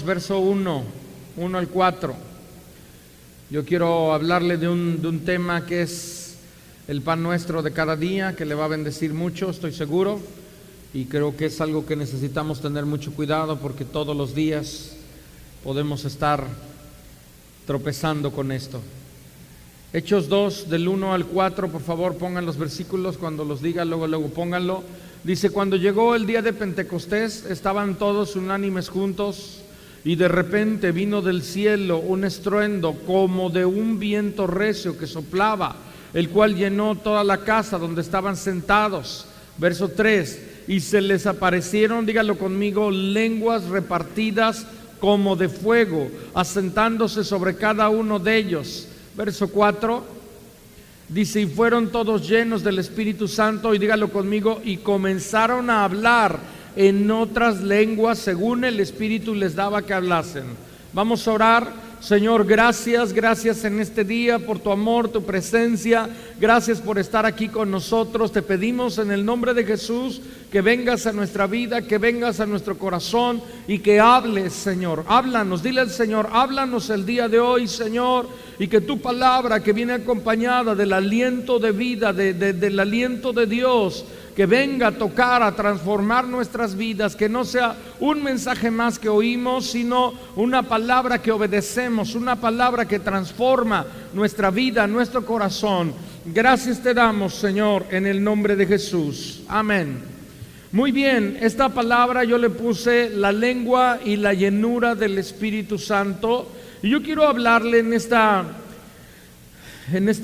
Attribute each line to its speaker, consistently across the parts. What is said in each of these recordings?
Speaker 1: verso 1 al 4. Yo quiero hablarle de un tema que es el pan nuestro de cada día, que le va a bendecir mucho, estoy seguro, y creo que es algo que necesitamos tener mucho cuidado porque todos los días podemos estar tropezando con esto. Hechos 2, del 1 al 4, por favor pongan los versículos, cuando los diga luego pónganlo. Dice: cuando llegó el día de Pentecostés, estaban todos unánimes juntos, y de repente vino del cielo un estruendo como de un viento recio que soplaba, el cual llenó toda la casa donde estaban sentados. Verso 3: y se les aparecieron, dígalo conmigo, lenguas repartidas como de fuego, asentándose sobre cada uno de ellos. Verso 4 dice: y fueron todos llenos del Espíritu Santo, y dígalo conmigo, y comenzaron a hablar en otras lenguas según el Espíritu les daba que hablasen. Vamos a orar. Señor, gracias en este día por tu amor, tu presencia. Gracias por estar aquí con nosotros. Te pedimos en el nombre de Jesús que vengas a nuestra vida, que vengas a nuestro corazón y que hables, Señor. Háblanos, dile al Señor, háblanos el día de hoy, Señor, y que tu palabra, que viene acompañada del aliento de vida, del aliento de Dios, que venga a tocar, a transformar nuestras vidas, que no sea un mensaje más que oímos, sino una palabra que obedecemos, una palabra que transforma nuestra vida, nuestro corazón. Gracias te damos, Señor, en el nombre de Jesús. Amén. Muy bien, esta palabra yo le puse la lengua y la llenura del Espíritu Santo, y yo quiero hablarle en esta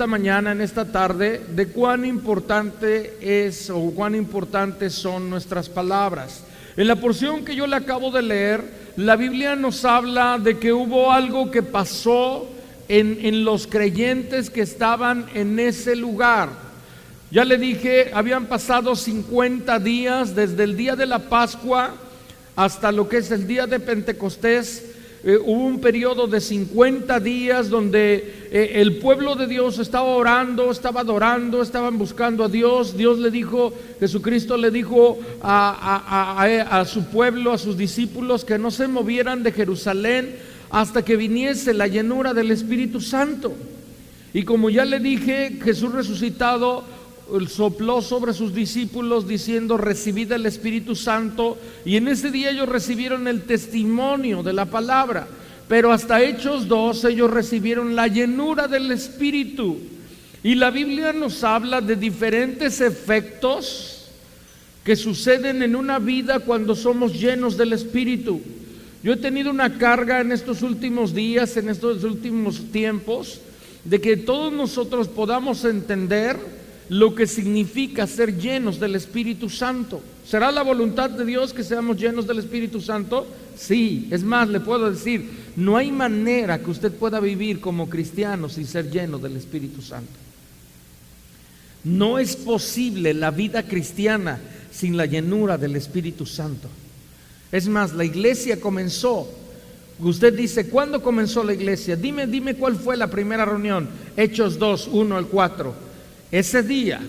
Speaker 1: mañana, en esta tarde, de cuán importante es o cuán importantes son nuestras palabras. En la porción que yo le acabo de leer, la Biblia nos habla de que hubo algo que pasó en los creyentes que estaban en ese lugar. Ya le dije, habían pasado 50 días desde el día de la Pascua hasta lo que es el día de Pentecostés. Hubo un periodo de 50 días donde el pueblo de Dios estaba orando, estaba adorando, estaban buscando a Dios. Dios le dijo, Jesucristo le dijo a su pueblo, a sus discípulos, que no se movieran de Jerusalén hasta que viniese la llenura del Espíritu Santo. Y como ya le dije, Jesús resucitado sopló sobre sus discípulos diciendo: recibid el Espíritu Santo, y en ese día ellos recibieron el testimonio de la palabra. Pero hasta Hechos 2 ellos recibieron la llenura del Espíritu, y la Biblia nos habla de diferentes efectos que suceden en una vida cuando somos llenos del Espíritu. Yo he tenido una carga en estos últimos días, en estos últimos tiempos, de que todos nosotros podamos entender lo que significa ser llenos del Espíritu Santo. ¿Será la voluntad de Dios que seamos llenos del Espíritu Santo? Sí, es más, le puedo decir, no hay manera que usted pueda vivir como cristiano sin ser lleno del Espíritu Santo. No es posible la vida cristiana sin la llenura del Espíritu Santo. Es más, la iglesia comenzó. Usted dice, ¿cuándo comenzó la iglesia? Dime cuál fue la primera reunión. Hechos 2, 1 al 4. Ese día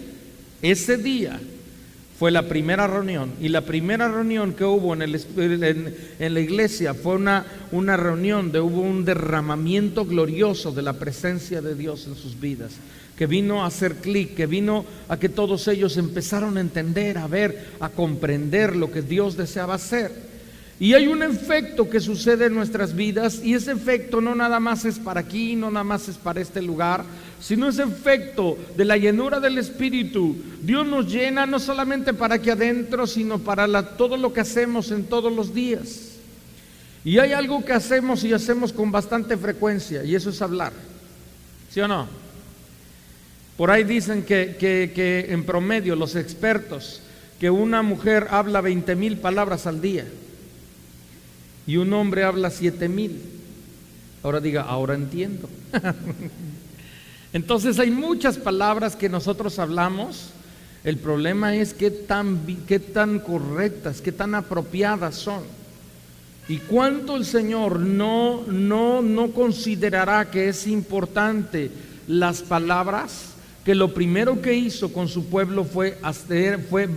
Speaker 1: fue la primera reunión, y la primera reunión que hubo en la iglesia fue una reunión de hubo un derramamiento glorioso de la presencia de Dios en sus vidas, que vino a hacer clic, que vino a que todos ellos empezaron a entender, a ver, a comprender lo que Dios deseaba hacer. Y hay un efecto que sucede en nuestras vidas, y ese efecto no nada más es para aquí, no nada más es para este lugar, sino ese efecto de la llenura del Espíritu. Dios nos llena no solamente para aquí adentro, sino para todo lo que hacemos en todos los días. Y hay algo que hacemos, y hacemos con bastante frecuencia, y eso es hablar. ¿Sí o no? Por ahí dicen que en promedio los expertos, que una mujer habla 20,000 palabras al día y un hombre habla 7,000. Ahora diga, ahora entiendo. Entonces hay muchas palabras que nosotros hablamos. El problema es qué tan correctas, qué tan apropiadas son. Y cuánto el Señor no considerará que es importante las palabras, que lo primero que hizo con su pueblo fue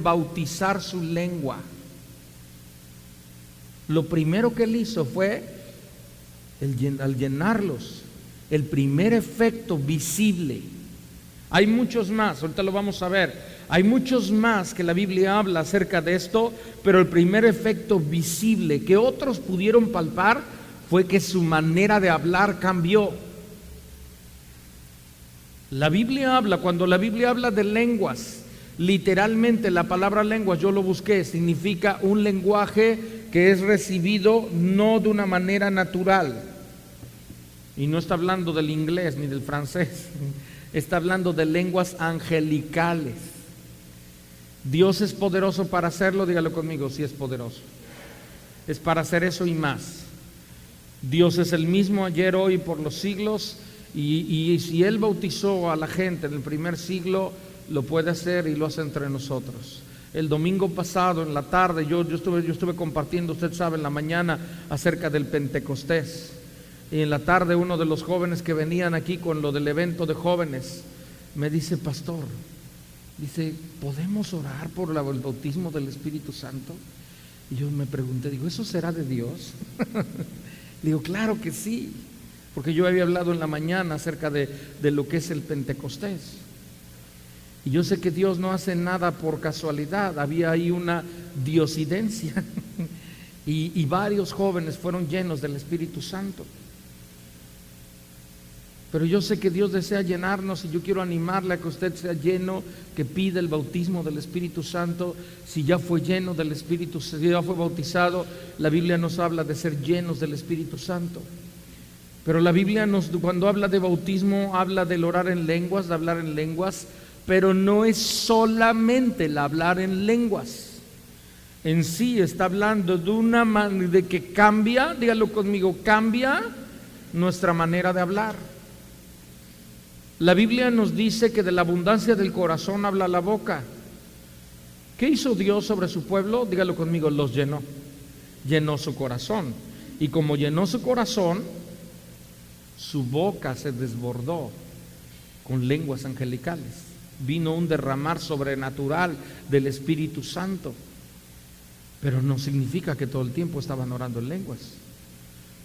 Speaker 1: bautizar su lengua. Lo primero que él hizo fue al llenarlos, el primer efecto visible. Hay muchos más, ahorita lo vamos a ver. Hay muchos más que la Biblia habla acerca de esto, pero el primer efecto visible que otros pudieron palpar fue que su manera de hablar cambió. La Biblia habla, cuando la Biblia habla de lenguas, literalmente la palabra lenguas, yo lo busqué, significa un lenguaje que es recibido no de una manera natural. Y no está hablando del inglés ni del francés, está hablando de lenguas angelicales. Dios es poderoso para hacerlo, dígalo conmigo, sí es poderoso. Es para hacer eso y más. Dios es el mismo ayer, hoy y por los siglos, y si Él bautizó a la gente en el primer siglo, lo puede hacer y lo hace entre nosotros. El domingo pasado en la tarde yo estuve compartiendo, usted sabe, en la mañana acerca del Pentecostés, y en la tarde uno de los jóvenes que venían aquí con lo del evento de jóvenes me dice: pastor, dice, ¿podemos orar por el bautismo del Espíritu Santo? Y yo me pregunté, digo, ¿eso será de Dios? Digo, claro que sí, porque yo había hablado en la mañana acerca de lo que es el Pentecostés. Y yo sé que Dios no hace nada por casualidad, había ahí una diosidencia y varios jóvenes fueron llenos del Espíritu Santo. Pero yo sé que Dios desea llenarnos y yo quiero animarle a que usted sea lleno, que pida el bautismo del Espíritu Santo. Si ya fue lleno del Espíritu, si ya fue bautizado, la Biblia nos habla de ser llenos del Espíritu Santo. Pero la Biblia cuando habla de bautismo, habla del orar en lenguas, de hablar en lenguas, pero no es solamente el hablar en lenguas. En sí está hablando de que cambia, dígalo conmigo, cambia nuestra manera de hablar. La Biblia nos dice que de la abundancia del corazón habla la boca. ¿Qué hizo Dios sobre su pueblo? Dígalo conmigo, los llenó. Llenó su corazón. Y como llenó su corazón, su boca se desbordó con lenguas angelicales. Vino un derramar sobrenatural del Espíritu Santo. Pero no significa que todo el tiempo estaban orando en lenguas.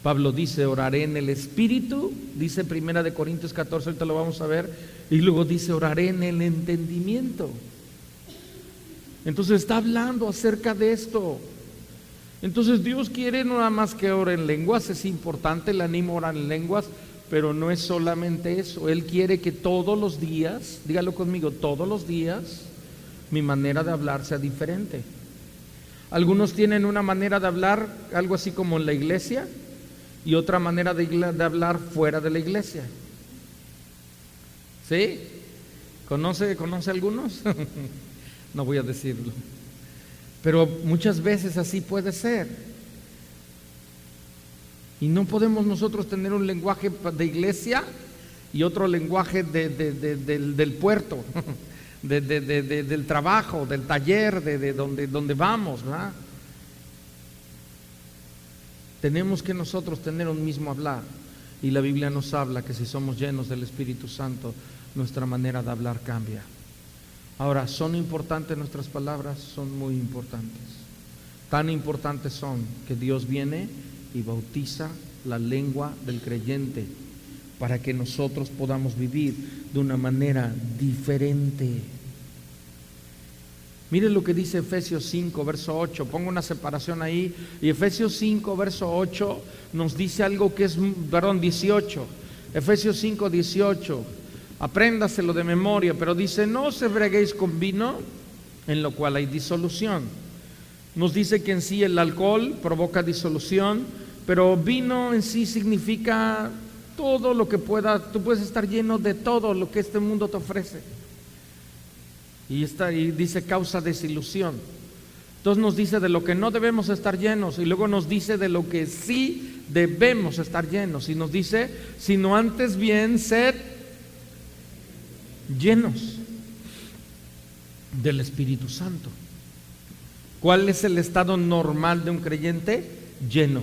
Speaker 1: Pablo dice, oraré en el Espíritu, dice 1 Corintios 14, ahorita lo vamos a ver, y luego dice, oraré en el entendimiento. Entonces está hablando acerca de esto. Entonces Dios quiere no nada más que ore en lenguas, es importante, le animo a orar en lenguas, pero no es solamente eso. Él quiere que todos los días, dígalo conmigo, todos los días, mi manera de hablar sea diferente. Algunos tienen una manera de hablar, algo así como en la iglesia, y otra manera de hablar fuera de la iglesia. ¿Sí? ¿Conoce algunos? No voy a decirlo. Pero muchas veces así puede ser. Y no podemos nosotros tener un lenguaje de iglesia y otro lenguaje del puerto, del trabajo, del taller, de donde vamos, ¿verdad? Tenemos que nosotros tener un mismo hablar. Y la Biblia nos habla que si somos llenos del Espíritu Santo, nuestra manera de hablar cambia. Ahora, ¿son importantes nuestras palabras? Son muy importantes. Tan importantes son que Dios viene y bautiza la lengua del creyente para que nosotros podamos vivir de una manera diferente. Miren lo que dice Efesios 5, verso 8. Pongo una separación ahí. Y Efesios 5, verso 8 nos dice algo que es, 18. Efesios 5, 18. Apréndaselo de memoria, pero dice, no os embriaguéis con vino, en lo cual hay disolución. Nos dice que en sí el alcohol provoca disolución, pero vino en sí significa todo lo que tú puedes estar lleno de todo lo que este mundo te ofrece. Y dice causa desilusión. Entonces nos dice de lo que no debemos estar llenos, y luego nos dice de lo que sí debemos estar llenos, y nos dice, sino antes bien sed llenos del Espíritu Santo. ¿Cuál es el estado normal de un creyente? Lleno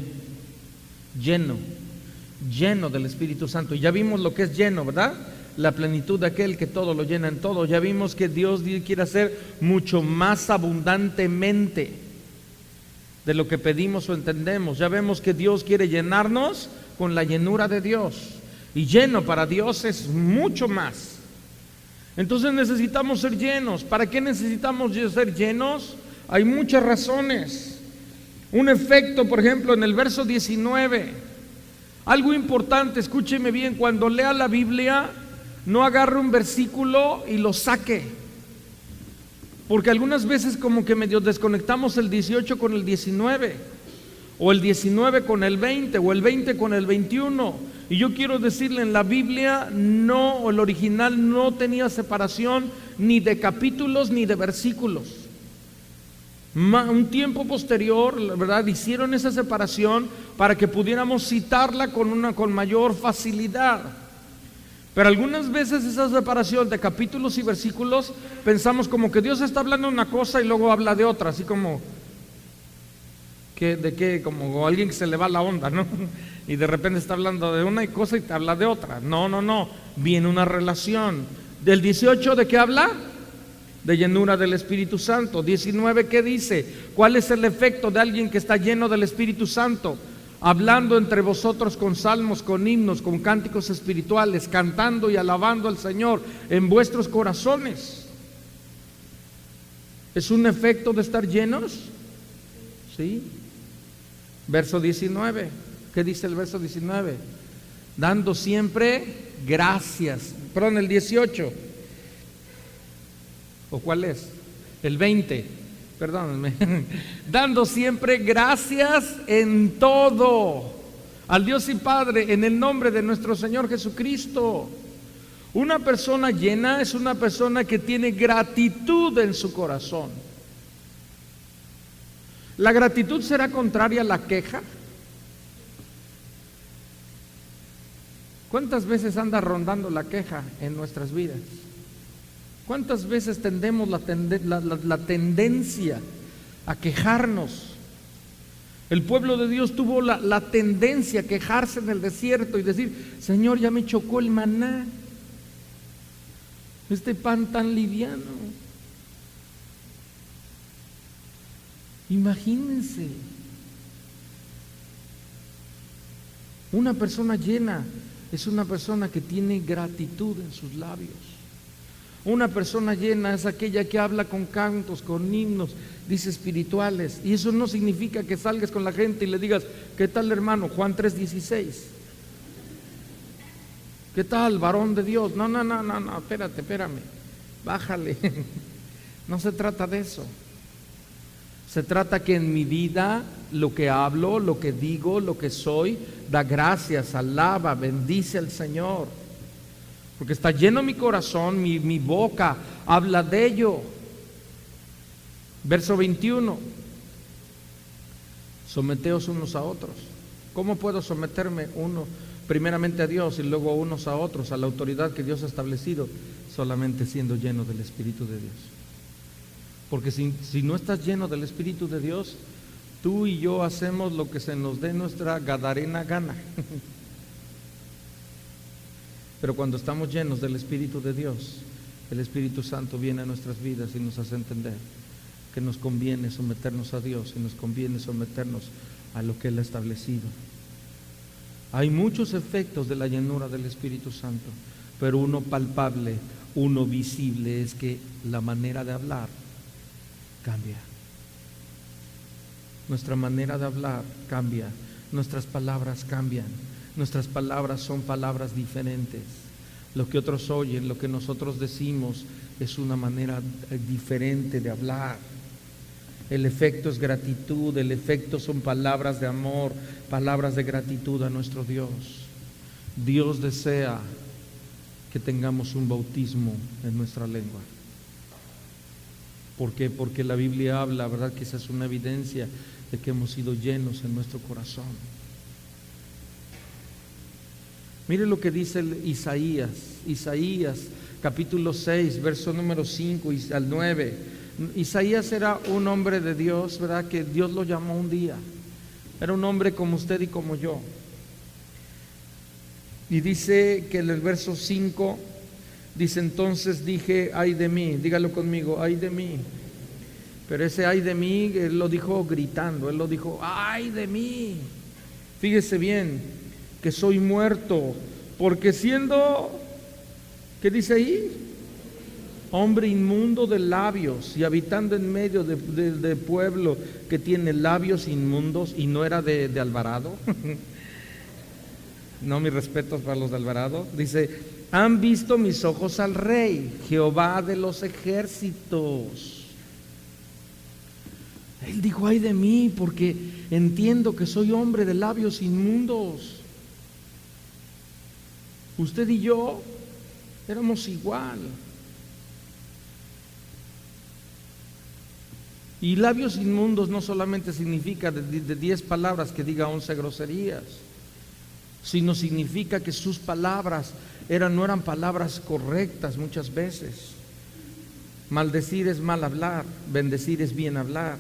Speaker 1: del Espíritu Santo. Y ya vimos lo que es lleno, ¿verdad? La plenitud de aquel que todo lo llena en todo. Ya vimos que Dios quiere hacer mucho más abundantemente de lo que pedimos o entendemos. Ya vemos que Dios quiere llenarnos con la llenura de Dios. Y lleno para Dios es mucho más. Entonces necesitamos ser llenos. ¿Para qué necesitamos ser llenos? Hay muchas razones. Un efecto, por ejemplo, en el verso 19. Algo importante, escúcheme bien, cuando lea la Biblia, no agarre un versículo y lo saque. Porque algunas veces como que medio desconectamos el 18 con el 19, o el 19 con el 20, o el 20 con el 21. Y yo quiero decirle, en la Biblia no, o el original no tenía separación ni de capítulos ni de versículos. Un tiempo posterior, la verdad, hicieron esa separación para que pudiéramos citarla con mayor facilidad. Pero algunas veces esa separación de capítulos y versículos, pensamos como que Dios está hablando una cosa y luego habla de otra, así como como alguien que se le va la onda, ¿no? Y de repente está hablando de una cosa y te habla de otra. No, viene una relación. Del 18, ¿de qué habla? De llenura del Espíritu Santo. 19, ¿qué dice? ¿Cuál es el efecto de alguien que está lleno del Espíritu Santo? Hablando entre vosotros con salmos, con himnos, con cánticos espirituales, cantando y alabando al Señor en vuestros corazones. ¿Es un efecto de estar llenos? Sí. Verso 19, ¿qué dice el verso 19? Dando siempre gracias. Perdón, el 18. ¿O cuál es? El 20. Perdónenme. Dando siempre gracias en todo al Dios y Padre en el nombre de nuestro Señor Jesucristo. Una persona llena es una persona que tiene gratitud en su corazón. ¿La gratitud será contraria a la queja? ¿Cuántas veces anda rondando la queja en nuestras vidas? ¿Cuántas veces tendemos la tendencia a quejarnos? El pueblo de Dios tuvo la tendencia a quejarse en el desierto y decir: Señor, ya me chocó el maná, este pan tan liviano. Imagínense, una persona llena es una persona que tiene gratitud en sus labios. Una persona llena es aquella que habla con cantos, con himnos, dice espirituales. Y eso no significa que salgas con la gente y le digas: ¿qué tal, hermano? Juan 3:16. ¿Qué tal, varón de Dios? No, espérame, bájale. No se trata de eso. Se trata que en mi vida, lo que hablo, lo que digo, lo que soy, da gracias, alaba, bendice al Señor. Porque está lleno mi corazón, mi boca habla de ello. Verso 21. Someteos unos a otros. ¿Cómo puedo someterme uno primeramente a Dios y luego unos a otros, a la autoridad que Dios ha establecido? Solamente siendo lleno del Espíritu de Dios. Porque si no estás lleno del Espíritu de Dios, tú y yo hacemos lo que se nos dé nuestra gadarena gana. Pero cuando estamos llenos del Espíritu de Dios, el Espíritu Santo viene a nuestras vidas y nos hace entender que nos conviene someternos a Dios y nos conviene someternos a lo que Él ha establecido. Hay muchos efectos de la llenura del Espíritu Santo, pero uno palpable, uno visible, es que la manera de hablar cambia. Nuestra manera de hablar cambia, nuestras palabras cambian, nuestras palabras son palabras diferentes. Lo que otros oyen, lo que nosotros decimos es una manera diferente de hablar. El efecto es gratitud, el efecto son palabras de amor, palabras de gratitud a nuestro Dios. Dios desea que tengamos un bautismo en nuestra lengua. ¿Por qué? Porque la Biblia habla, ¿verdad?, que esa es una evidencia de que hemos sido llenos en nuestro corazón. Mire lo que dice Isaías capítulo 6, verso número 5 al 9. Isaías era un hombre de Dios, ¿verdad?, que Dios lo llamó un día. Era un hombre como usted y como yo. Y dice que en el verso 5 dice: entonces dije, ay de mí. Dígalo conmigo, ay de mí. Pero ese ay de mí, él lo dijo gritando, él lo dijo, ay de mí. Fíjese bien, que soy muerto, porque siendo, ¿qué dice ahí? Hombre inmundo de labios y habitando en medio de pueblo que tiene labios inmundos, y no era de Alvarado. No, mis respetos para los de Alvarado. Dice, han visto mis ojos al Rey, Jehová de los ejércitos. Él dijo, ay de mí, porque entiendo que soy hombre de labios inmundos. Usted y yo éramos igual. Y labios inmundos no solamente significa de 10 palabras que diga 11 groserías, sino significa que sus palabras no eran palabras correctas muchas veces. Maldecir es mal hablar, bendecir es bien hablar.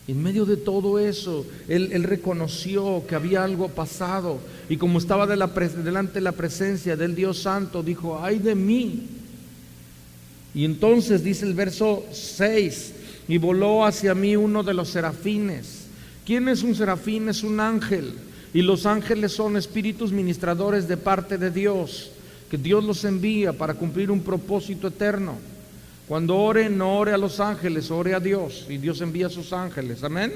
Speaker 1: En medio de todo eso, él reconoció que había algo pasado, y como estaba delante de la presencia del Dios Santo, dijo, ay de mí. Y entonces dice el verso 6, y voló hacia mí uno de los serafines. ¿Quién es un serafín? Es un ángel, y los ángeles son espíritus ministradores de parte de Dios, que Dios los envía para cumplir un propósito eterno. Cuando ore, no ore a los ángeles, ore a Dios, y Dios envía a sus ángeles, amén.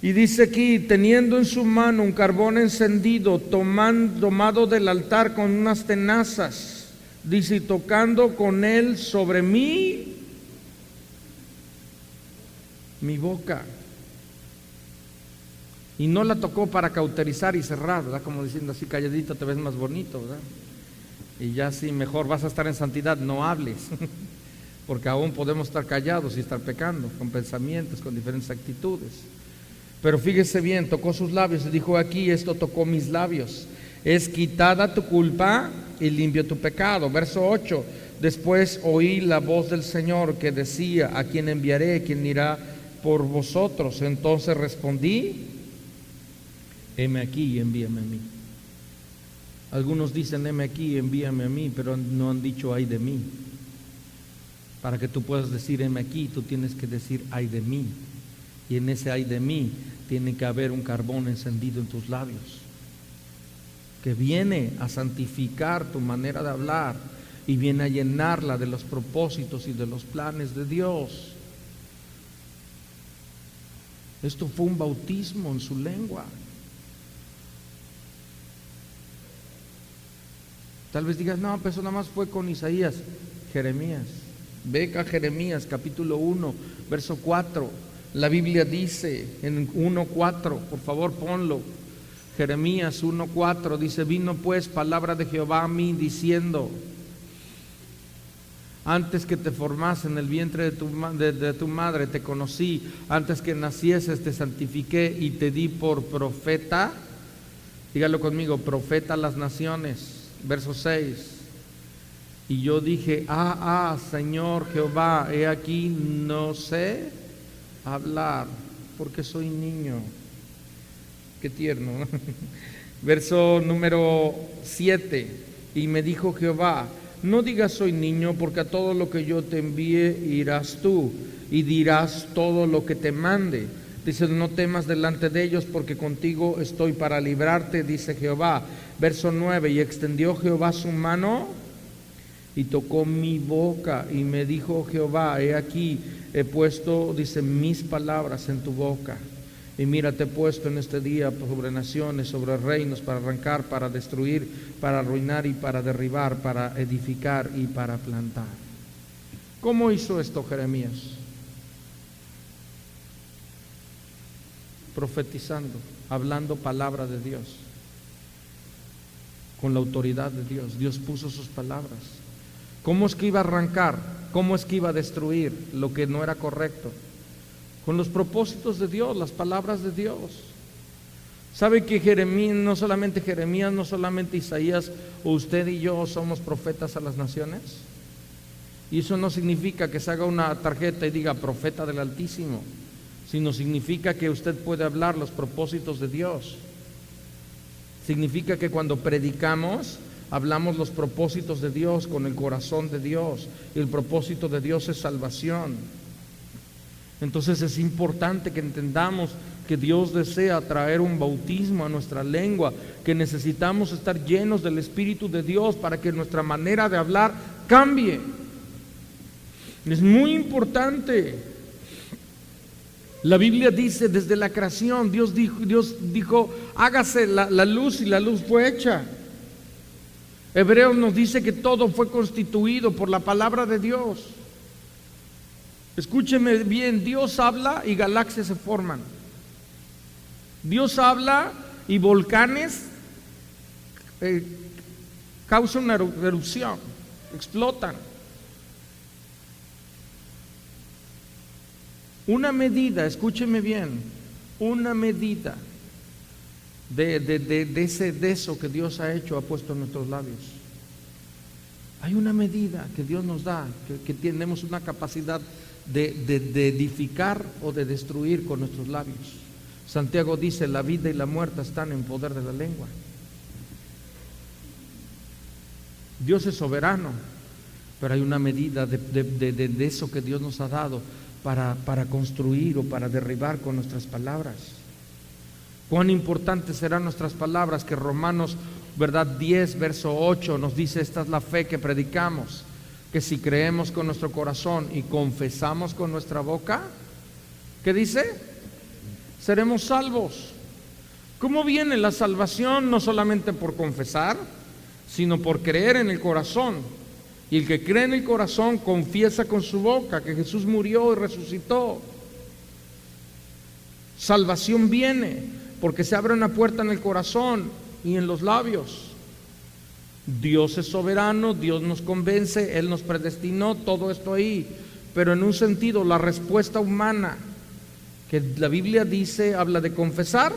Speaker 1: Y dice aquí, teniendo en su mano un carbón encendido, tomado del altar con unas tenazas, dice, y tocando con él sobre mí, mi boca. Y no la tocó para cauterizar y cerrar, ¿verdad? Como diciendo así, calladito te ves más bonito, ¿verdad? Y ya sí, mejor vas a estar en santidad, no hables, porque aún podemos estar callados y estar pecando, con pensamientos, con diferentes actitudes. Pero fíjese bien, tocó sus labios y dijo, aquí esto tocó mis labios, es quitada tu culpa y limpio tu pecado. Verso 8, después oí la voz del Señor que decía, ¿a quién enviaré? ¿Quién irá por vosotros? Entonces respondí, heme aquí, envíame a mí. Algunos dicen, heme aquí, envíame a mí, pero no han dicho, ay de mí. Para que tú puedas decir, heme aquí, tú tienes que decir, ay de mí. Y en ese ay de mí, tiene que haber un carbón encendido en tus labios, que viene a santificar tu manera de hablar y viene a llenarla de los propósitos y de los planes de Dios. Esto fue un bautismo en su lengua. Tal vez digas, no, pues eso nada más fue con Isaías. Jeremías, ve a Jeremías capítulo 1, verso 4. La Biblia dice en 1:4, por favor ponlo. Jeremías 1:4 dice, vino pues palabra de Jehová a mí diciendo, antes que te formase en el vientre de tu madre te conocí, antes que nacieses te santifiqué y te di por profeta. Dígalo conmigo, profeta a las naciones. Verso 6, y yo dije, Señor Jehová, he aquí no sé hablar, porque soy niño. Qué tierno, ¿no? Verso número 7, y me dijo Jehová, no digas soy niño, porque a todo lo que yo te envíe irás tú, y dirás todo lo que te mande. Dice, no temas delante de ellos, porque contigo estoy para librarte, dice Jehová. Verso 9, y extendió Jehová su mano y tocó mi boca, y me dijo Jehová, he aquí, he puesto, dice, mis palabras en tu boca. Y mira, te he puesto en este día sobre naciones, sobre reinos, para arrancar, para destruir, para arruinar y para derribar, para edificar y para plantar. ¿Cómo hizo esto Jeremías? Profetizando, hablando palabra de Dios, con la autoridad de Dios. Dios puso sus palabras. ¿Cómo es que iba a arrancar? ¿Cómo es que iba a destruir lo que no era correcto? Con los propósitos de Dios, las palabras de Dios. ¿Sabe que Jeremías, no solamente Isaías o usted y yo somos profetas a las naciones? Y eso no significa que se haga una tarjeta y diga profeta del Altísimo, sino significa que usted puede hablar los propósitos de Dios. Significa que cuando predicamos, hablamos los propósitos de Dios con el corazón de Dios, y el propósito de Dios es salvación. Entonces es importante que entendamos que Dios desea traer un bautismo a nuestra lengua, que necesitamos estar llenos del Espíritu de Dios para que nuestra manera de hablar cambie. Es muy importante. La Biblia dice, desde la creación, Dios dijo, hágase la luz, y la luz fue hecha. Hebreos nos dice que todo fue constituido por la palabra de Dios. Escúcheme bien, Dios habla y galaxias se forman. Dios habla y volcanes causan una erupción, explotan. Una medida, escúcheme bien, una medida de eso que Dios ha hecho, ha puesto en nuestros labios. Hay una medida que Dios nos da, que tenemos una capacidad de edificar o de destruir con nuestros labios. Santiago dice, la vida y la muerte están en poder de la lengua. Dios es soberano, pero hay una medida de eso que Dios nos ha dado para construir o para derribar con nuestras palabras. Cuán importantes serán nuestras palabras, que Romanos, ¿verdad? 10, verso 8 nos dice, esta es la fe que predicamos, que si creemos con nuestro corazón y confesamos con nuestra boca, ¿qué dice? Seremos salvos. ¿Cómo viene la salvación? No solamente por confesar, sino por creer en el corazón. Y el que cree en el corazón confiesa con su boca que Jesús murió y resucitó. Salvación viene porque se abre una puerta en el corazón y en los labios. Dios es soberano, Dios nos convence, Él nos predestinó, todo esto ahí. Pero en un sentido, la respuesta humana que la Biblia dice, habla de confesar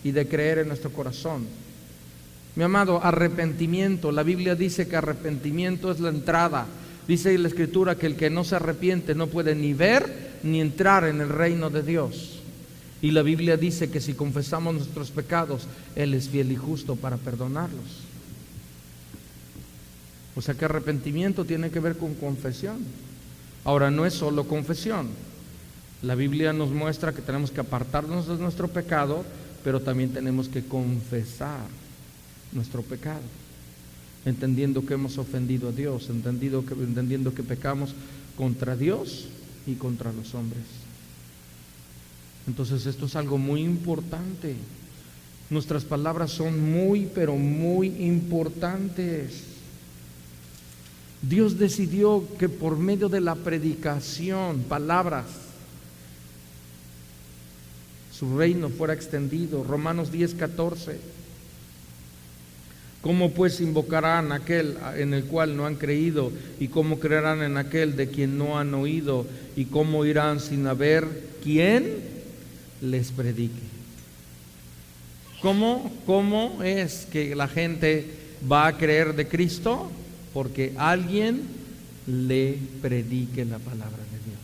Speaker 1: y de creer en nuestro corazón. Mi amado, arrepentimiento, la Biblia dice que arrepentimiento es la entrada. Dice en la Escritura que el que no se arrepiente no puede ni ver ni entrar en el reino de Dios. Y la Biblia dice que si confesamos nuestros pecados, Él es fiel y justo para perdonarlos. O sea que arrepentimiento tiene que ver con confesión. Ahora, no es solo confesión. La Biblia nos muestra que tenemos que apartarnos de nuestro pecado, pero también tenemos que confesar nuestro pecado, entendiendo que hemos ofendido a Dios, entendiendo que pecamos contra Dios y contra los hombres. Entonces esto es algo muy importante. Nuestras palabras son muy, pero muy importantes. Dios decidió que por medio de la predicación, palabras, su reino fuera extendido. Romanos 10:14. ¿Cómo pues invocarán aquel en el cual no han creído? ¿Y cómo creerán en aquel de quien no han oído? ¿Y cómo irán sin haber quien les predique? ¿Cómo es que la gente va a creer de Cristo? Porque alguien le predique la palabra de Dios.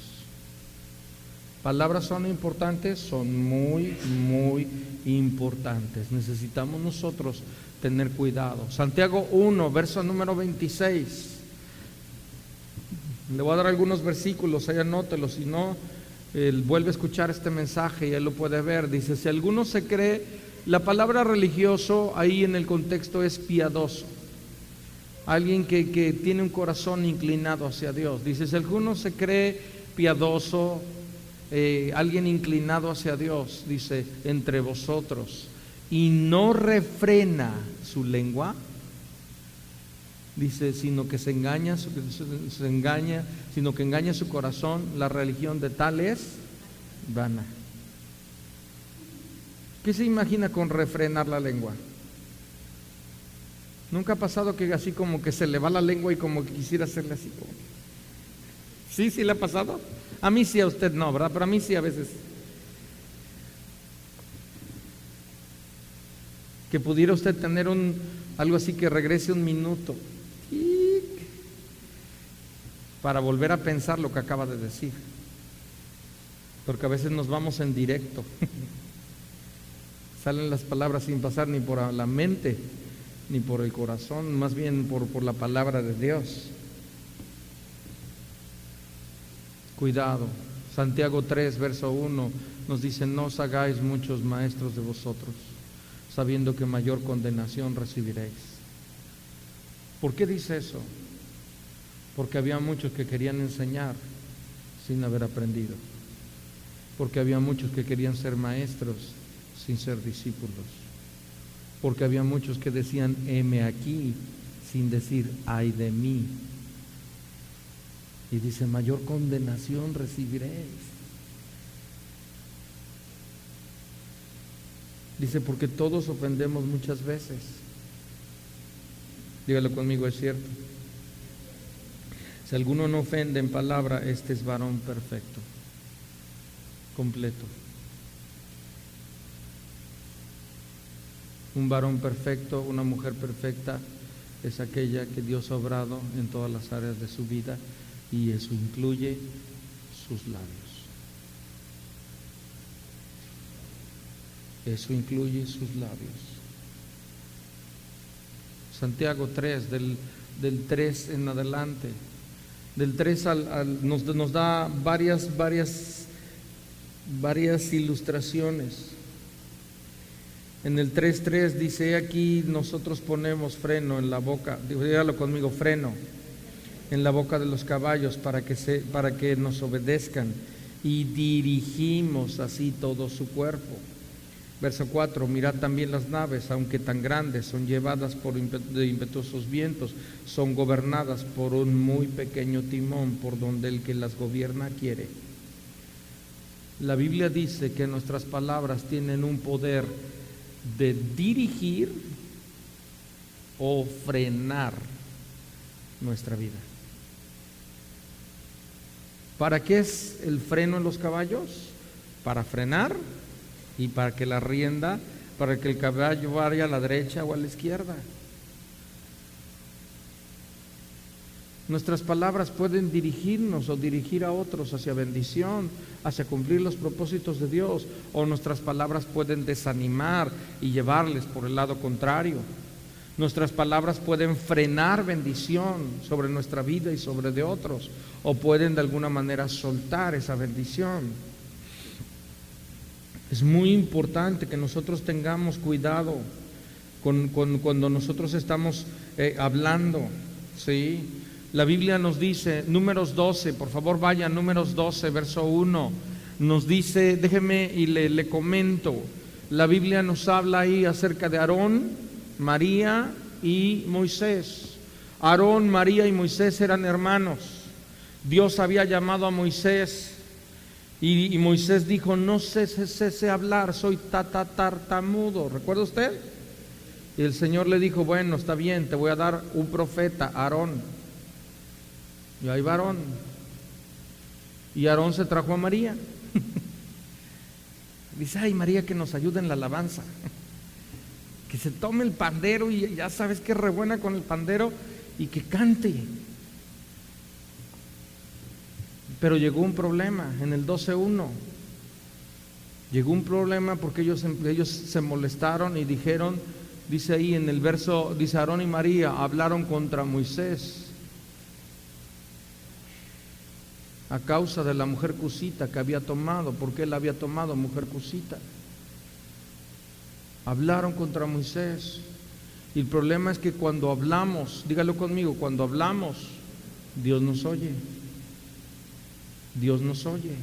Speaker 1: Palabras son importantes, son muy, muy importantes. Necesitamos nosotros tener cuidado. Santiago 1, verso número 26. Le voy a dar algunos versículos, ahí anótelos, si no, él vuelve a escuchar este mensaje y él lo puede ver. Dice, si alguno se cree, la palabra religioso ahí en el contexto es piadoso. Alguien que tiene un corazón inclinado hacia Dios. Dice, si alguno se cree piadoso, alguien inclinado hacia Dios, dice, entre vosotros, y no refrena su lengua, dice, sino que engaña su corazón, la religión de tal es vana. ¿Qué se imagina con refrenar la lengua? ¿Nunca ha pasado que así como que se le va la lengua y como que quisiera hacerle así? ¿Sí le ha pasado? A mí sí, a usted no, ¿verdad? Pero a mí sí a veces. Que pudiera usted tener algo así que regrese un minuto para volver a pensar lo que acaba de decir. Porque a veces nos vamos en directo. Salen las palabras sin pasar ni por la mente ni por el corazón, más bien por la palabra de Dios. Cuidado. Santiago 3, verso 1 nos dice: no os hagáis muchos maestros de vosotros, sabiendo que mayor condenación recibiréis. ¿Por qué dice eso? Porque había muchos que querían enseñar sin haber aprendido. Porque había muchos que querían ser maestros sin ser discípulos. Porque había muchos que decían: heme aquí, sin decir ay de mí. Y dice: mayor condenación recibiréis. Dice: porque todos ofendemos muchas veces. Dígalo conmigo, es cierto. Si alguno no ofende en palabra, este es varón perfecto, completo. Un varón perfecto, una mujer perfecta, es aquella que Dios ha obrado en todas las áreas de su vida, y eso incluye sus labios. Eso incluye sus labios. Santiago 3, del 3 en adelante. Del 3 nos da varias ilustraciones. En el 3:3 dice: aquí nosotros ponemos freno en la boca, dígalo conmigo, freno en la boca de los caballos para que nos obedezcan, y dirigimos así todo su cuerpo. Verso 4: mirad también las naves, aunque tan grandes, son llevadas de impetuosos vientos, son gobernadas por un muy pequeño timón, por donde el que las gobierna quiere. La Biblia dice que nuestras palabras tienen un poder de dirigir o frenar nuestra vida. ¿Para qué es el freno en los caballos? Para frenar y para que la rienda, para que el caballo vaya a la derecha o a la izquierda. Nuestras palabras pueden dirigirnos o dirigir a otros hacia bendición, hacia cumplir los propósitos de Dios, o nuestras palabras pueden desanimar y llevarles por el lado contrario. Nuestras palabras pueden frenar bendición sobre nuestra vida y sobre de otros, o pueden de alguna manera soltar esa bendición. Es muy importante que nosotros tengamos cuidado cuando nosotros estamos hablando, ¿sí? La Biblia nos dice, Números 12, por favor vaya, Números 12, verso 1, nos dice, déjeme y le comento, la Biblia nos habla ahí acerca de Aarón, María y Moisés. Aarón, María y Moisés eran hermanos. Dios había llamado a Moisés y Moisés dijo: no sé hablar, soy tartamudo. ¿Recuerda usted? Y el Señor le dijo: bueno, está bien, te voy a dar un profeta, Aarón. Y ahí va Aarón. Y Aarón se trajo a María. Dice: ay, María, que nos ayude en la alabanza. Que se tome el pandero, y ya sabes que es re buena con el pandero, y que cante. Pero llegó un problema en el 12:1. Llegó un problema porque ellos se molestaron y dijeron, dice ahí en el verso, dice: Aarón y María hablaron contra Moisés a causa de la mujer cusita que había tomado. ¿Por qué la había tomado, mujer cusita? Hablaron contra Moisés. Y el problema es que cuando hablamos, dígalo conmigo, cuando hablamos, Dios nos oye. Dios nos oye.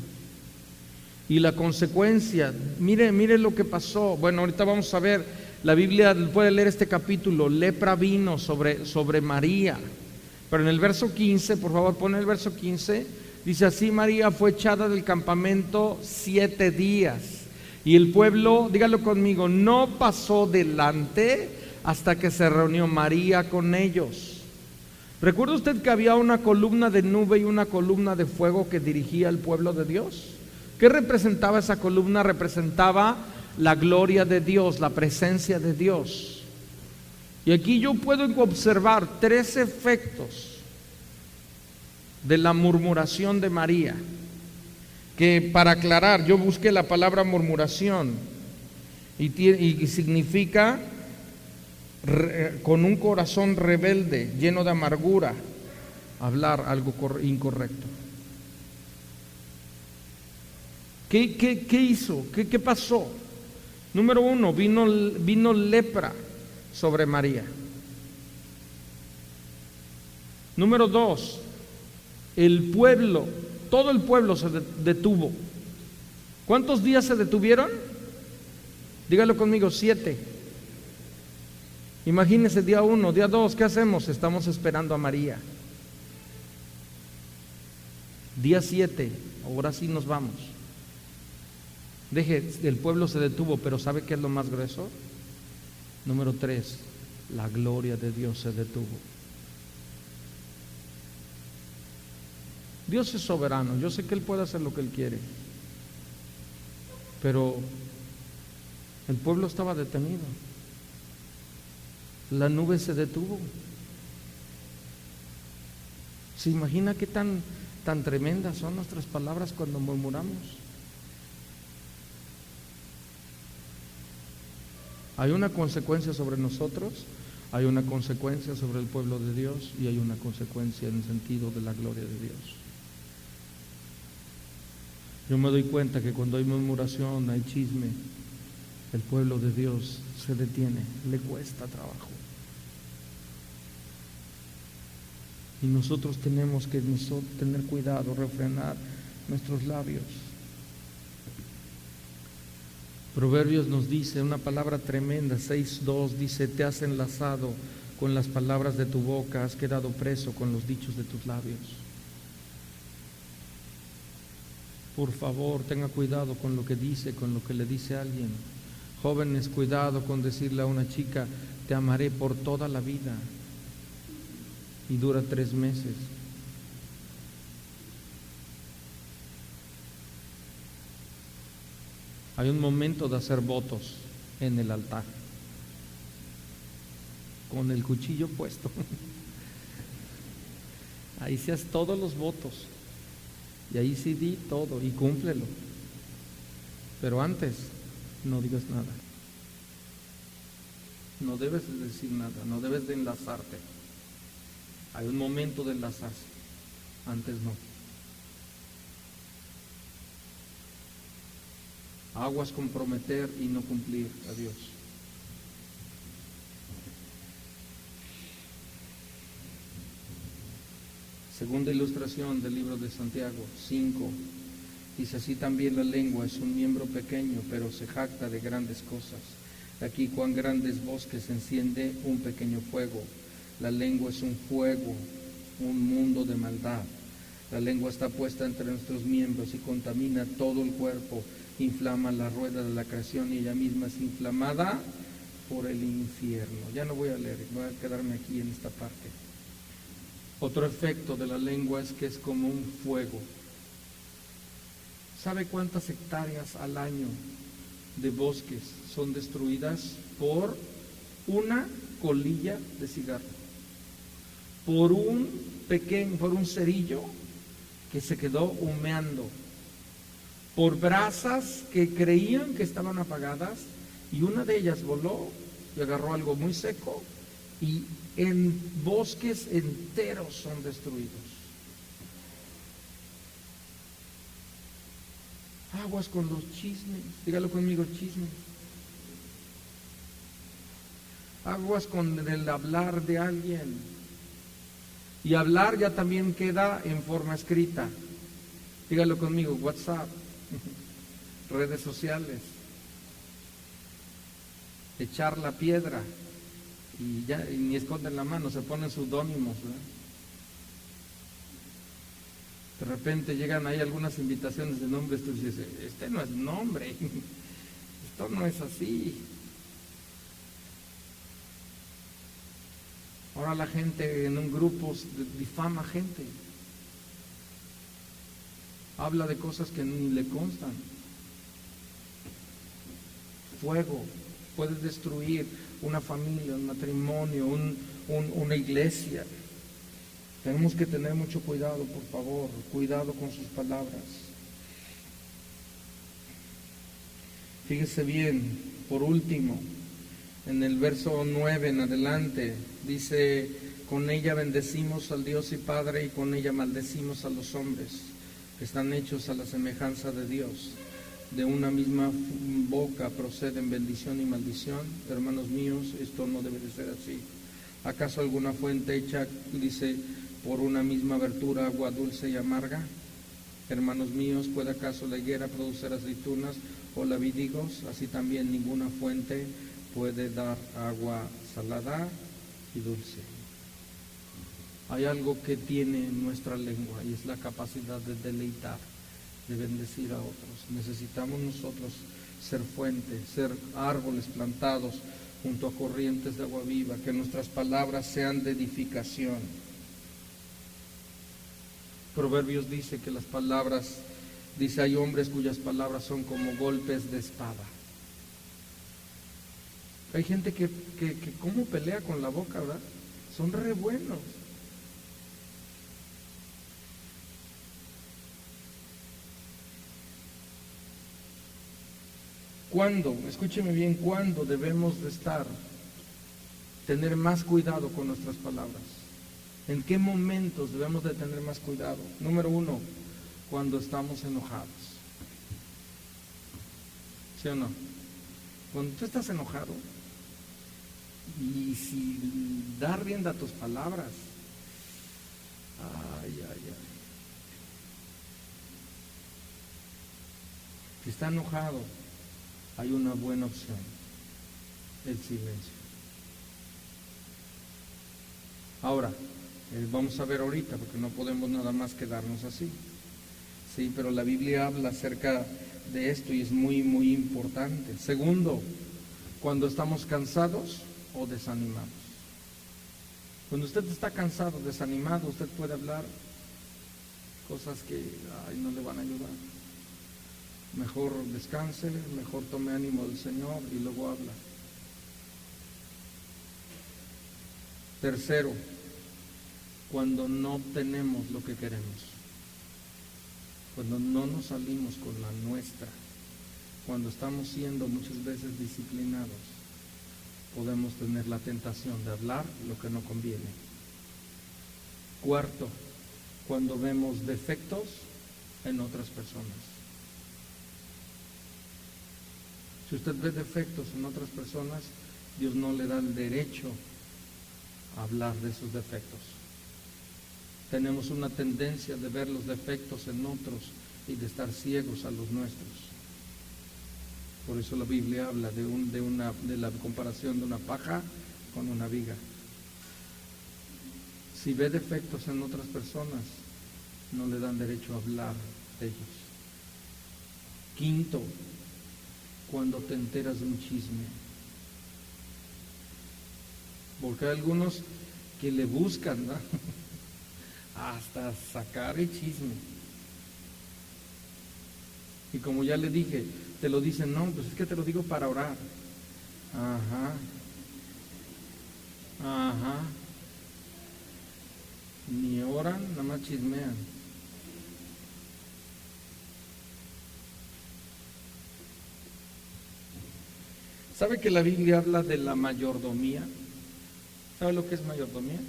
Speaker 1: Y la consecuencia, mire lo que pasó. Bueno, ahorita vamos a ver, la Biblia puede leer este capítulo. Lepra vino sobre María. Pero en el verso 15, por favor, pone el verso 15, dice así: María fue echada del campamento 7 días. Y el pueblo, dígalo conmigo, no pasó delante hasta que se reunió María con ellos. ¿Recuerda usted que había una columna de nube y una columna de fuego que dirigía al pueblo de Dios? ¿Qué representaba esa columna? Representaba la gloria de Dios, la presencia de Dios. Y aquí yo puedo observar 3 efectos de la murmuración de María, que, para aclarar, yo busqué la palabra murmuración y significa con un corazón rebelde, lleno de amargura, hablar algo incorrecto. ¿Qué hizo? ¿Qué pasó? Número 1, vino lepra sobre María. Número 2, todo el pueblo se detuvo. ¿Cuántos días se detuvieron? Dígalo conmigo, 7. Imagínense, día 1, día 2, ¿qué hacemos? Estamos esperando a María. Día 7, ahora sí nos vamos. El pueblo se detuvo, pero ¿sabe qué es lo más grueso? Número 3, la gloria de Dios se detuvo. Dios es soberano, yo sé que Él puede hacer lo que Él quiere, pero el pueblo estaba detenido. La nube se detuvo. ¿Se imagina qué tan tremendas son nuestras palabras cuando murmuramos? Hay una consecuencia sobre nosotros, hay una consecuencia sobre el pueblo de Dios y hay una consecuencia en el sentido de la gloria de Dios. Yo me doy cuenta que cuando hay murmuración, hay chisme, el pueblo de Dios se detiene, le cuesta trabajo. Y nosotros tenemos que tener cuidado, refrenar nuestros labios. Proverbios nos dice una palabra tremenda, 6:2, dice: te has enlazado con las palabras de tu boca, has quedado preso con los dichos de tus labios. Por favor, tenga cuidado con lo que dice, con lo que le dice a alguien. Jóvenes, cuidado con decirle a una chica: te amaré por toda la vida, y dura 3 meses. Hay un momento de hacer votos en el altar, con el cuchillo puesto. Ahí se hacen todos los votos, y ahí sí di todo y cúmplelo. Pero antes no digas nada. No debes de decir nada, no debes de enlazarte. Hay un momento de enlazarse, antes no. Aguas con prometer y no cumplir a Dios. Segunda ilustración del libro de Santiago 5. Dice: así también la lengua es un miembro pequeño, pero se jacta de grandes cosas. Aquí cuán grandes bosques enciende un pequeño fuego. La lengua es un fuego, un mundo de maldad. La lengua está puesta entre nuestros miembros y contamina todo el cuerpo. Inflama la rueda de la creación y ella misma es inflamada por el infierno. Ya no voy a leer, voy a quedarme aquí en esta parte. Otro efecto de la lengua es que es como un fuego. ¿Sabe cuántas hectáreas al año de bosques son destruidas por una colilla de cigarro? Por un cerillo que se quedó humeando, por brasas que creían que estaban apagadas, y una de ellas voló y agarró algo muy seco, y en bosques enteros son destruidos. Aguas con los chismes, dígalo conmigo, chismes. Aguas con el hablar de alguien. Y hablar ya también queda en forma escrita. Dígalo conmigo, WhatsApp, redes sociales, echar la piedra, y ya y ni esconden la mano, se ponen seudónimos, ¿verdad? De repente llegan ahí algunas invitaciones de nombres, tú dices: este no es nombre, esto no es así. Ahora la gente en un grupo difama gente, habla de cosas que ni le constan. Fuego puede destruir una familia, un matrimonio, una iglesia. Tenemos que tener mucho cuidado, por favor, cuidado con sus palabras. Fíjese bien, por último, en el verso 9 en adelante, dice: con ella bendecimos al Dios y Padre, y con ella maldecimos a los hombres que están hechos a la semejanza de Dios. De una misma boca proceden bendición y maldición. Hermanos míos, esto no debe de ser así. ¿Acaso alguna fuente hecha, dice, por una misma abertura, agua dulce y amarga? Hermanos míos, ¿puede acaso la higuera producir aceitunas o la vid higos? Así también ninguna fuente puede dar agua salada y dulce. Hay algo que tiene nuestra lengua y es la capacidad de deleitar, de bendecir a otros. Necesitamos nosotros ser fuente, ser árboles plantados junto a corrientes de agua viva, que nuestras palabras sean de edificación. Proverbios dice que las palabras, dice, hay hombres cuyas palabras son como golpes de espada. Hay gente que cómo pelea con la boca, ¿verdad? Son re buenos. ¿Cuándo? Escúcheme bien, ¿cuándo debemos de tener más cuidado con nuestras palabras? ¿En qué momentos debemos de tener más cuidado? Número 1, cuando estamos enojados. ¿Sí o no? Cuando tú estás enojado y si das rienda a tus palabras, si está enojado, hay una buena opción, el silencio. Ahora, vamos a ver ahorita, porque no podemos nada más quedarnos así. Sí, pero la Biblia habla acerca de esto y es muy, muy importante. Segundo, cuando estamos cansados o desanimados. Cuando usted está cansado, desanimado, usted puede hablar cosas que no le van a ayudar. Mejor descanse, mejor tome ánimo del Señor y luego habla. Tercero, cuando no tenemos lo que queremos, cuando no nos salimos con la nuestra, cuando estamos siendo muchas veces disciplinados, podemos tener la tentación de hablar lo que no conviene. Cuarto, cuando vemos defectos en otras personas. Si usted ve defectos en otras personas, Dios no le da el derecho a hablar de sus defectos. Tenemos una tendencia de ver los defectos en otros y de estar ciegos a los nuestros. Por eso la Biblia habla de la comparación de una paja con una viga. Si ve defectos en otras personas, no le dan derecho a hablar de ellos. Quinto, cuando te enteras de un chisme. Porque hay algunos que le buscan, ¿no? Hasta sacar el chisme. Y como ya le dije, te lo dicen, no, pues es que te lo digo para orar. Ajá. Ni oran, nada más chismean. ¿Sabe que la Biblia habla de la mayordomía? ¿Sabe lo que es mayordomía?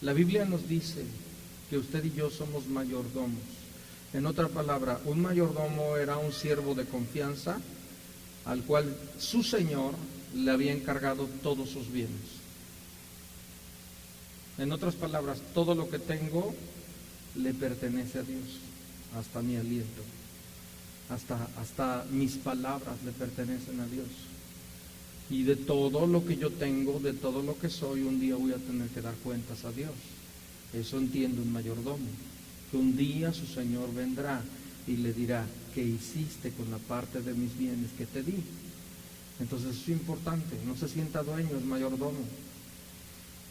Speaker 1: La Biblia nos dice que usted y yo somos mayordomos. En otra palabra, un mayordomo era un siervo de confianza al cual su señor le había encargado todos sus bienes. En otras palabras, todo lo que tengo le pertenece a Dios, hasta mi aliento, hasta mis palabras le pertenecen a Dios. Y de todo lo que yo tengo, de todo lo que soy, un día voy a tener que dar cuentas a Dios. Eso entiende un mayordomo, que un día su señor vendrá y le dirá, ¿qué hiciste con la parte de mis bienes que te di? Entonces eso es importante, no se sienta dueño, es mayordomo.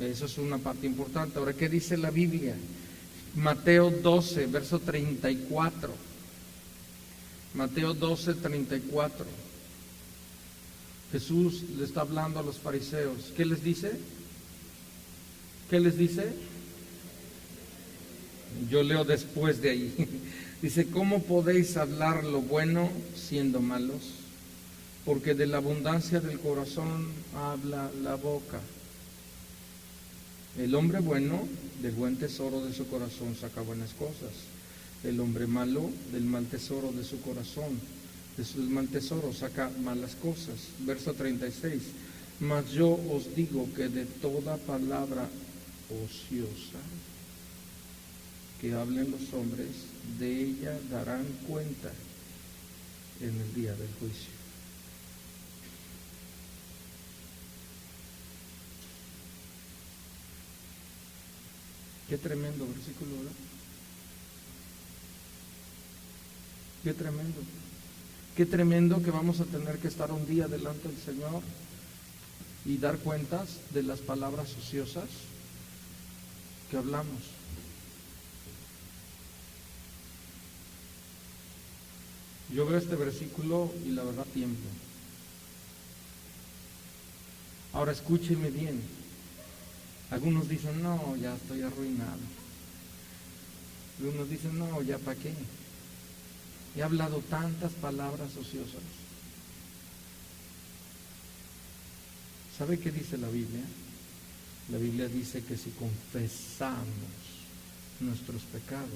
Speaker 1: Eso es una parte importante. Ahora, ¿qué dice la Biblia? Mateo 12, verso 34. Mateo 12, 34. Jesús le está hablando a los fariseos. ¿Qué les dice? ¿Qué les dice? Yo leo después de ahí. Dice, ¿cómo podéis hablar lo bueno siendo malos? Porque de la abundancia del corazón habla la boca. El hombre bueno, del buen tesoro de su corazón saca buenas cosas. El hombre malo, del mal tesoro de su corazón de su mal tesoro saca malas cosas. Verso 36. Mas yo os digo que de toda palabra ociosa que hablen los hombres, de ella darán cuenta en el día del juicio. Qué tremendo versículo, ¿verdad? Qué tremendo. Qué tremendo que vamos a tener que estar un día delante del Señor y dar cuentas de las palabras ociosas que hablamos. Yo veo este versículo y la verdad tiemblo. Ahora escúchenme bien. Algunos dicen, no, ya estoy arruinado. Algunos dicen, no, ya para qué. He hablado tantas palabras ociosas. ¿Sabe qué dice la Biblia? La Biblia dice que si confesamos nuestros pecados,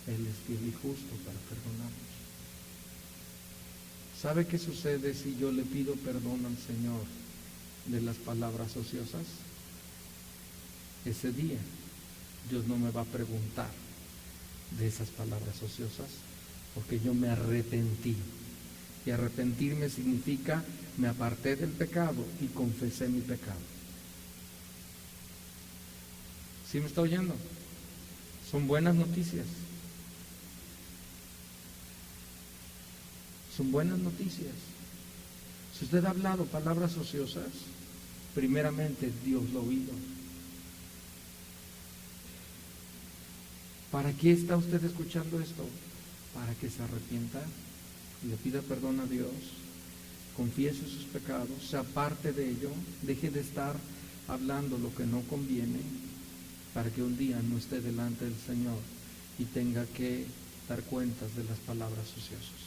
Speaker 1: Él es fiel y justo para perdonarnos. ¿Sabe qué sucede si yo le pido perdón al Señor de las palabras ociosas? Ese día Dios no me va a preguntar de esas palabras ociosas, porque yo me arrepentí. Y arrepentirme significa me aparté del pecado y confesé mi pecado. ¿Sí me está oyendo? Son buenas noticias. Son buenas noticias. Si usted ha hablado palabras ociosas, primeramente Dios lo ha oído. ¿Para qué está usted escuchando esto? Para que se arrepienta y le pida perdón a Dios, confiese sus pecados, se aparte de ello, deje de estar hablando lo que no conviene, para que un día no esté delante del Señor y tenga que dar cuentas de las palabras ociosas.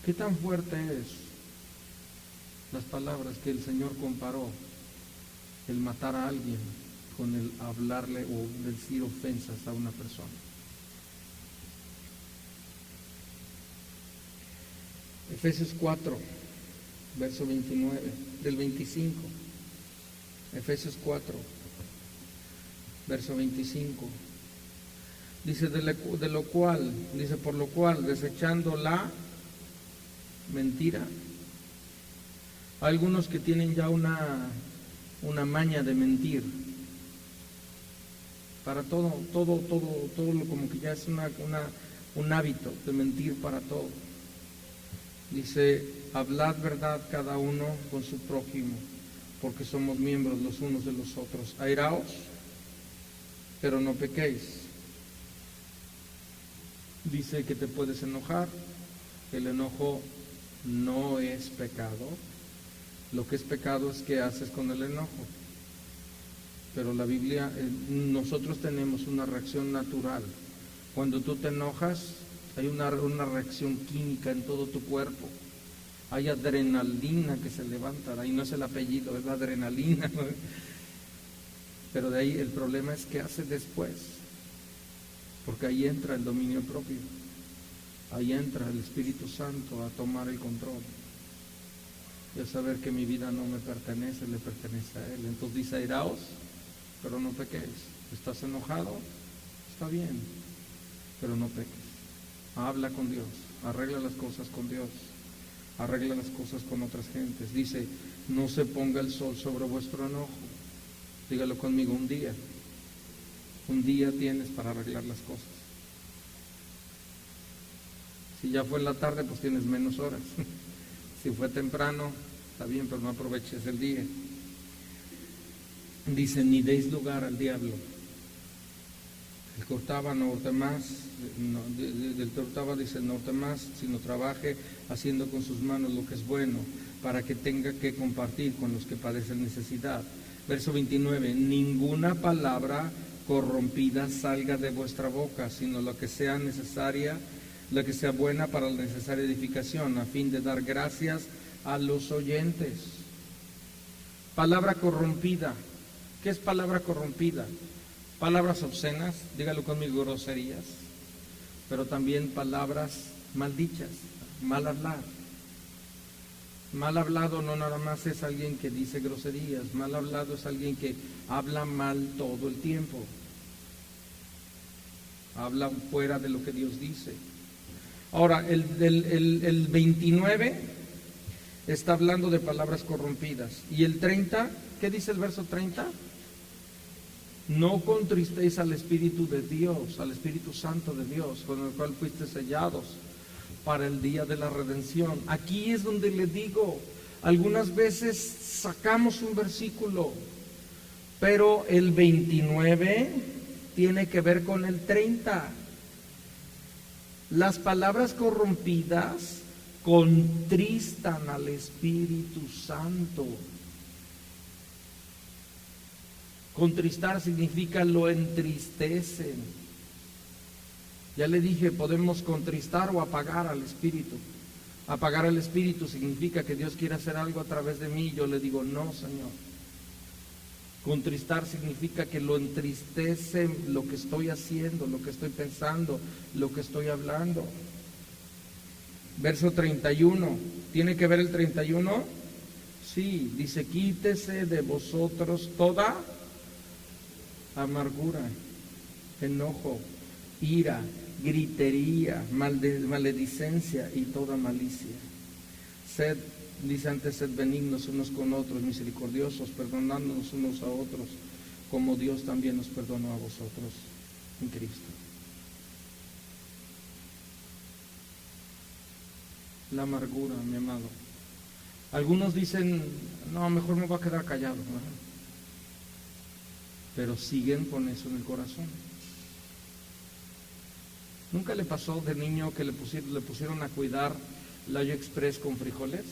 Speaker 1: ¿Qué tan fuerte es las palabras que el Señor comparó el matar a alguien con el hablarle o decir ofensas a una persona? Efesios 4, verso 29, del 25. Efesios 4, verso 25. Dice, de lo cual, dice, por lo cual, desechando la mentira. Hay algunos que tienen ya una maña de mentir. Para todo, como que ya es un hábito de mentir para todo. Dice, hablad verdad cada uno con su prójimo, porque somos miembros los unos de los otros. Airaos, pero no pequéis. Dice que te puedes enojar. El enojo no es pecado. Lo que es pecado es qué haces con el enojo. Pero la Biblia, nosotros tenemos una reacción natural. Cuando tú te enojas, hay una reacción química en todo tu cuerpo. Hay adrenalina que se levanta, ahí no es el apellido, es la adrenalina. Pero de ahí el problema es qué hace después. Porque ahí entra el dominio propio. Ahí entra el Espíritu Santo a tomar el control. Y a saber que mi vida no me pertenece, le pertenece a Él. Entonces dice, airaos, pero no pequéis. ¿Estás enojado? Está bien, pero no peques. Habla con Dios, arregla las cosas con Dios, arregla las cosas con otras gentes. Dice, no se ponga el sol sobre vuestro enojo. Dígalo conmigo, un día. Un día tienes para arreglar las cosas. Si ya fue en la tarde, pues tienes menos horas. Si fue temprano, está bien, pero no aproveches el día. Dice, ni deis lugar al diablo. El que hurtaba no hurte más, del que hurtaba dice no hurte más, sino trabaje haciendo con sus manos lo que es bueno, para que tenga que compartir con los que padecen necesidad. Verso 29, ninguna palabra corrompida salga de vuestra boca, sino lo que sea necesaria, la que sea buena para la necesaria edificación, a fin de dar gracias a los oyentes. Palabra corrompida. ¿Qué es palabra corrompida? Palabras obscenas, dígalo conmigo, groserías, pero también palabras maldichas, mal hablar. Mal hablado no nada más es alguien que dice groserías, mal hablado es alguien que habla mal todo el tiempo, habla fuera de lo que Dios dice. Ahora, el 29 está hablando de palabras corrompidas. Y el 30, ¿qué dice el verso 30? No contristéis al Espíritu de Dios, al Espíritu Santo de Dios, con el cual fuiste sellados para el día de la redención. Aquí es donde le digo, algunas veces sacamos un versículo, pero el 29 tiene que ver con el 30. Las palabras corrompidas contristan al Espíritu Santo. Contristar significa lo entristecen. Ya le dije, podemos contristar o apagar al Espíritu. Apagar al Espíritu significa que Dios quiere hacer algo a través de mí. Yo le digo, no, Señor. Contristar significa que lo entristece lo que estoy haciendo, lo que estoy pensando, lo que estoy hablando. Verso 31. ¿Tiene que ver el 31? Sí, dice, quítese de vosotros toda amargura, enojo, ira, gritería, maledicencia y toda malicia. Sed, dice antes, sed benignos unos con otros, misericordiosos, perdonándonos unos a otros, como Dios también nos perdonó a vosotros en Cristo. La amargura, mi amado. Algunos dicen, no, mejor me voy a quedar callado, ¿no? Pero siguen con eso en el corazón. ¿Nunca le pasó de niño que le pusieron a cuidar Layo Express con frijoles?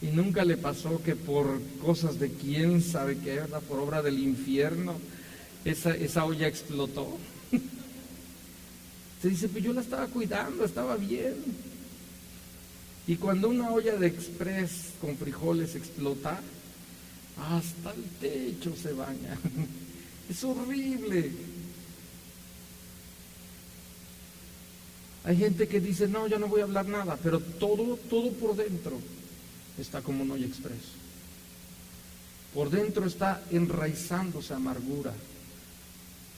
Speaker 1: Y nunca le pasó que por cosas de quién sabe qué, ¿verdad? Por obra del infierno, esa olla explotó. Se dice, pues yo la estaba cuidando, estaba bien. Y cuando una olla de Express con frijoles explota, hasta el techo se baña. Es horrible. Hay gente que dice, no, yo no voy a hablar nada, pero todo por dentro está como un olla express. Por dentro está enraizándose amargura.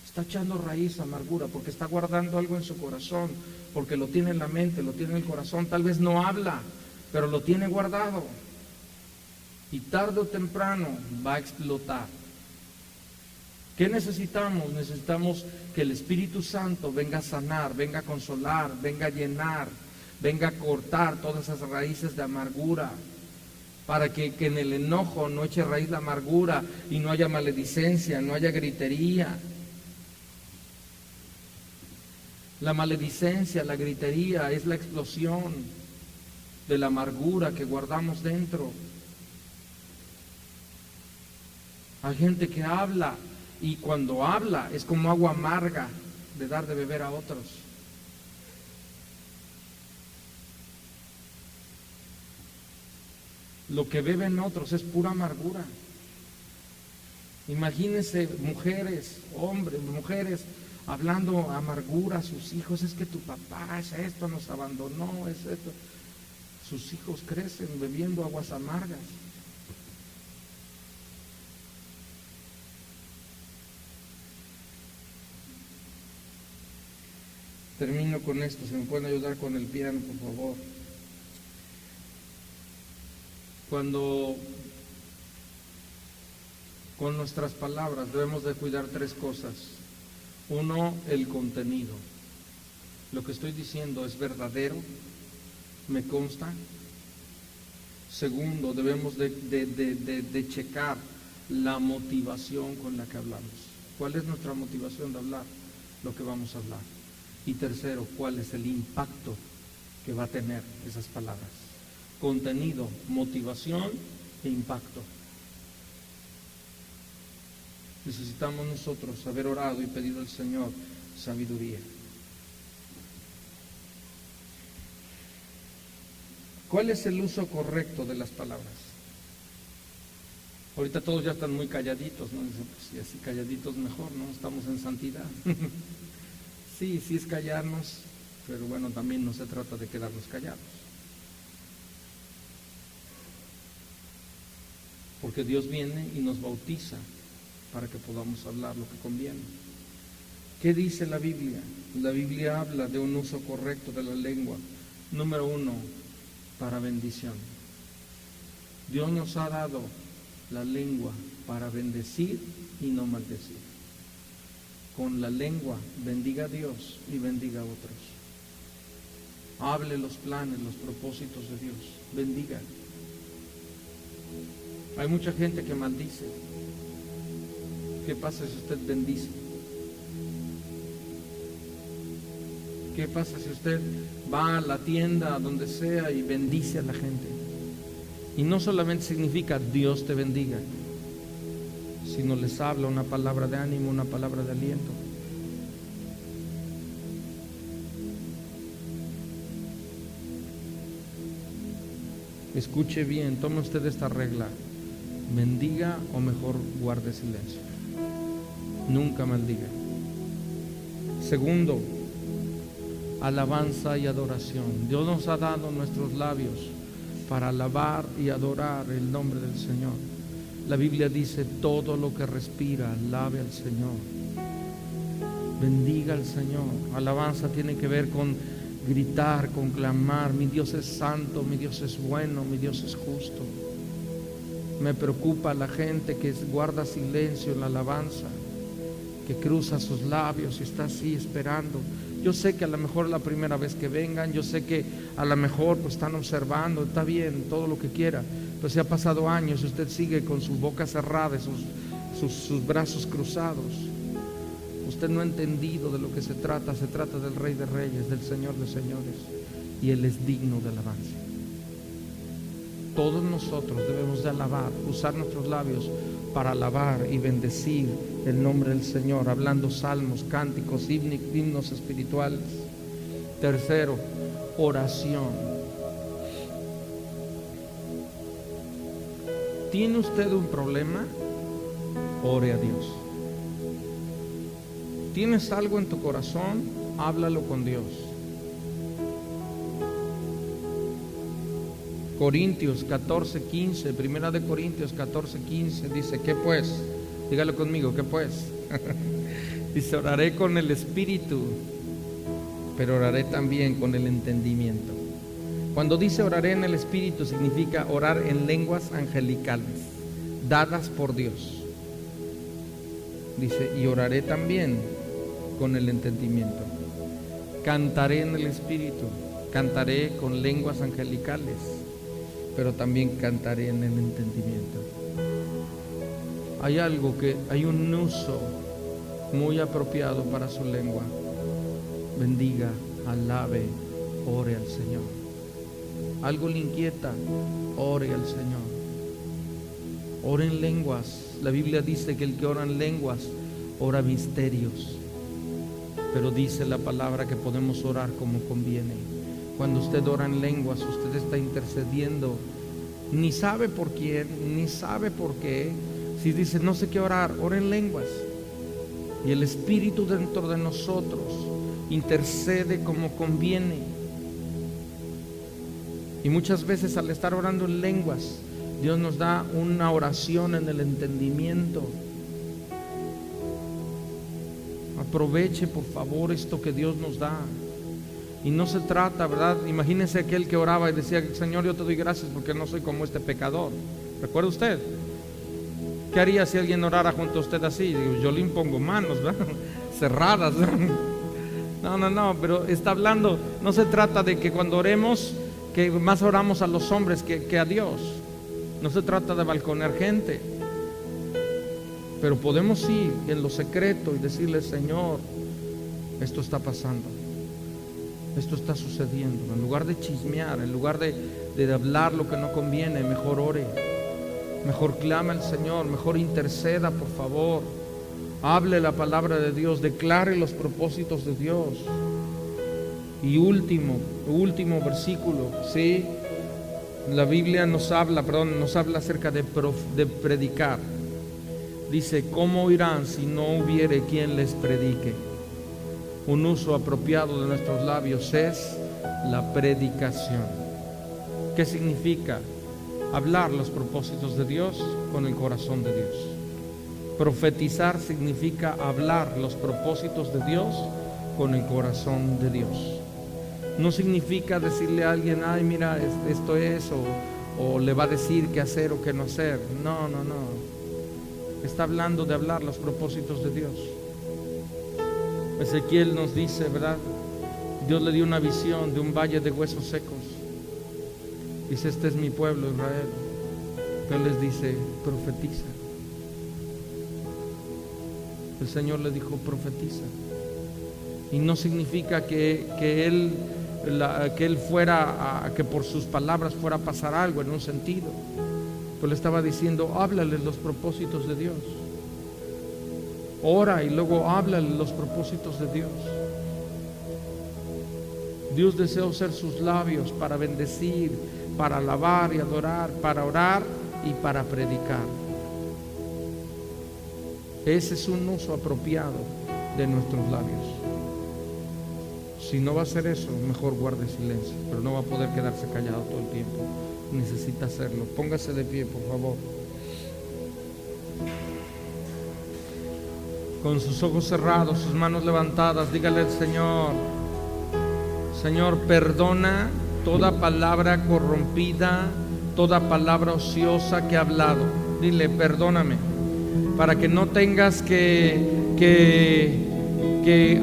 Speaker 1: Está echando raíz amargura porque está guardando algo en su corazón, porque lo tiene en la mente, lo tiene en el corazón. Tal vez no habla, pero lo tiene guardado. Y tarde o temprano va a explotar. ¿Qué necesitamos? Necesitamos que el Espíritu Santo venga a sanar, venga a consolar, venga a llenar, venga a cortar todas esas raíces de amargura, para que en el enojo no eche raíz la amargura y no haya maledicencia, no haya gritería. La maledicencia, la gritería es la explosión de la amargura que guardamos dentro. Hay gente que habla y cuando habla es como agua amarga de dar de beber a otros. Lo que beben otros es pura amargura. Imagínense mujeres, hombres, mujeres hablando amargura a sus hijos. Es que tu papá es esto, nos abandonó, es esto. Sus hijos crecen bebiendo aguas amargas. Termino con esto, si me pueden ayudar con el piano, por favor. Cuando con nuestras palabras debemos de cuidar tres cosas. Uno, el contenido. Lo que estoy diciendo es verdadero, me consta. Segundo, debemos de checar la motivación con la que hablamos. ¿Cuál es nuestra motivación de hablar lo que vamos a hablar? Y tercero, ¿cuál es el impacto que va a tener esas palabras? Contenido, motivación e impacto. Necesitamos nosotros haber orado y pedido al Señor sabiduría. ¿Cuál es el uso correcto de las palabras? Ahorita todos ya están muy calladitos, ¿no? Dicen, pues si así calladitos mejor, ¿no? Estamos en santidad. Sí, sí es callarnos, pero bueno, también no se trata de quedarnos callados. Porque Dios viene y nos bautiza para que podamos hablar lo que conviene. ¿Qué dice la Biblia? La Biblia habla de un uso correcto de la lengua. Número 1, para bendición. Dios nos ha dado la lengua para bendecir y no maldecir. Con la lengua bendiga a Dios y bendiga a otros. Hable los planes, los propósitos de Dios. Bendiga. Hay mucha gente que maldice. ¿Qué pasa si usted bendice? ¿Qué pasa si usted va a la tienda, a donde sea, y bendice a la gente? Y no solamente significa Dios te bendiga, sino les habla una palabra de ánimo, una palabra de aliento. Escuche bien, tome usted esta regla: bendiga o mejor guarde silencio. Nunca maldiga. Segundo, alabanza y adoración. Dios nos ha dado nuestros labios para alabar y adorar el nombre del Señor. La Biblia dice: todo lo que respira, alabe al Señor. Bendiga al Señor. Alabanza tiene que ver con gritar, con clamar: mi Dios es santo, mi Dios es bueno, mi Dios es justo. Me preocupa la gente que guarda silencio en la alabanza, que cruza sus labios y está así esperando. Yo sé que a lo mejor es la primera vez que vengan, yo sé que a lo mejor pues están observando, está bien, todo lo que quiera, pero si ha pasado años y usted sigue con su boca cerrada y sus brazos cruzados, usted no ha entendido de lo que se trata del Rey de Reyes, del Señor de Señores, y Él es digno de alabanza. Todos nosotros debemos de alabar, usar nuestros labios para alabar y bendecir el nombre del Señor, hablando salmos, cánticos, himnos espirituales. Tercero, oración. ¿Tiene usted un problema? Ore a Dios. ¿Tienes algo en tu corazón? Háblalo con Dios. Corintios 14:15, Primera de Corintios 14:15 dice: ¿qué pues? Dígalo conmigo, ¿qué pues? Dice: oraré con el espíritu, pero oraré también con el entendimiento. Cuando dice oraré en el espíritu, significa orar en lenguas angelicales dadas por Dios. Dice: y oraré también con el entendimiento. Cantaré en el espíritu, cantaré con lenguas angelicales, pero también cantaré en el entendimiento. Hay un uso muy apropiado para su lengua. Bendiga, alabe, ore al Señor. Algo le inquieta, ore al Señor. Ore en lenguas. La Biblia dice que el que ora en lenguas ora misterios, pero dice la palabra que podemos orar como conviene. Cuando usted ora en lenguas, usted está intercediendo. Ni sabe por quién, ni sabe por qué. Si dice no sé qué orar, ora en lenguas. Y el Espíritu dentro de nosotros intercede como conviene. Y muchas veces al estar orando en lenguas, Dios nos da una oración en el entendimiento. Aproveche por favor esto que Dios nos da. Y no se trata, ¿verdad? Imagínese aquel que oraba y decía: Señor, yo te doy gracias porque no soy como este pecador. ¿Recuerda usted? ¿Qué haría si alguien orara junto a usted así? Digo, yo le impongo manos, ¿verdad? Cerradas. No, pero está hablando, no se trata de que cuando oremos, que más oramos a los hombres que a Dios. No se trata de balconear gente, pero podemos ir en lo secreto y decirle: Señor, esto está pasando, esto está sucediendo. En lugar de chismear, en lugar de hablar lo que no conviene, mejor ore, mejor clame al Señor, mejor interceda, por favor. Hable la palabra de Dios, declare los propósitos de Dios. Y último versículo, ¿sí? La Biblia nos habla acerca de predicar. Dice, ¿cómo oirán si no hubiere quien les predique? Un uso apropiado de nuestros labios es la predicación. ¿Qué significa? Hablar los propósitos de Dios con el corazón de Dios. Profetizar significa hablar los propósitos de Dios con el corazón de Dios. No significa decirle a alguien, ay, mira, esto es, o le va a decir qué hacer o qué no hacer. No. Está hablando de hablar los propósitos de Dios. Ezequiel nos dice, ¿verdad? Dios le dio una visión de un valle de huesos secos. Dice, este es mi pueblo, Israel. Él les dice, profetiza. El Señor le dijo, profetiza. Y no significa que él fuera, que por sus palabras fuera a pasar algo en un sentido. Pues le estaba diciendo, háblales los propósitos de Dios. Ora y luego háblale los propósitos de Dios. Dios desea usar sus labios para bendecir, para alabar y adorar, para orar y para predicar. Ese es un uso apropiado de nuestros labios. Si no va a hacer eso, mejor guarde silencio, pero no va a poder quedarse callado todo el tiempo. Necesita hacerlo. Póngase de pie, por favor. Con sus ojos cerrados, sus manos levantadas, dígale al Señor, Señor, perdona toda palabra corrompida, toda palabra ociosa que he hablado. Dile, perdóname, para que no tengas que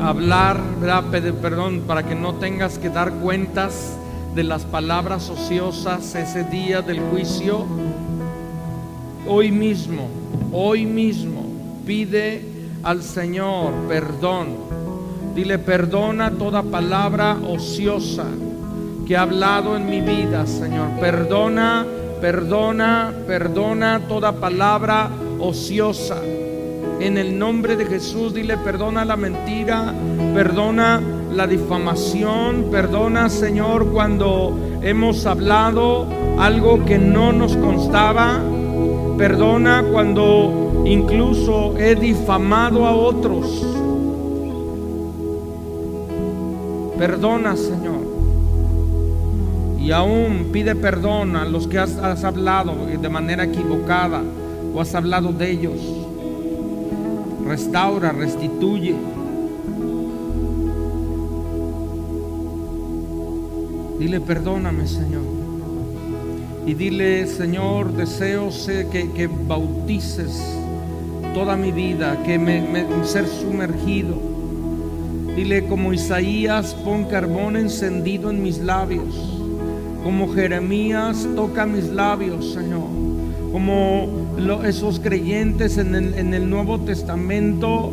Speaker 1: hablar, ¿verdad? Perdón, para que no tengas que dar cuentas de las palabras ociosas ese día del juicio. Hoy mismo pide al Señor perdón. Dile, perdona toda palabra ociosa que he hablado en mi vida, Señor. Perdona toda palabra ociosa. En el nombre de Jesús, dile, perdona la mentira, perdona la difamación, perdona, Señor, cuando hemos hablado algo que no nos constaba, perdona cuando incluso he difamado a otros. Perdona, Señor. Y aún pide perdón a los que has hablado de manera equivocada o has hablado de ellos. Restaura, restituye. Dile, perdóname, Señor. Y dile, Señor, deseo que bautices toda mi vida, que ser sumergido. Dile, como Isaías, pon carbón encendido en mis labios. Como Jeremías, toca mis labios, Señor. Como esos creyentes en el Nuevo Testamento,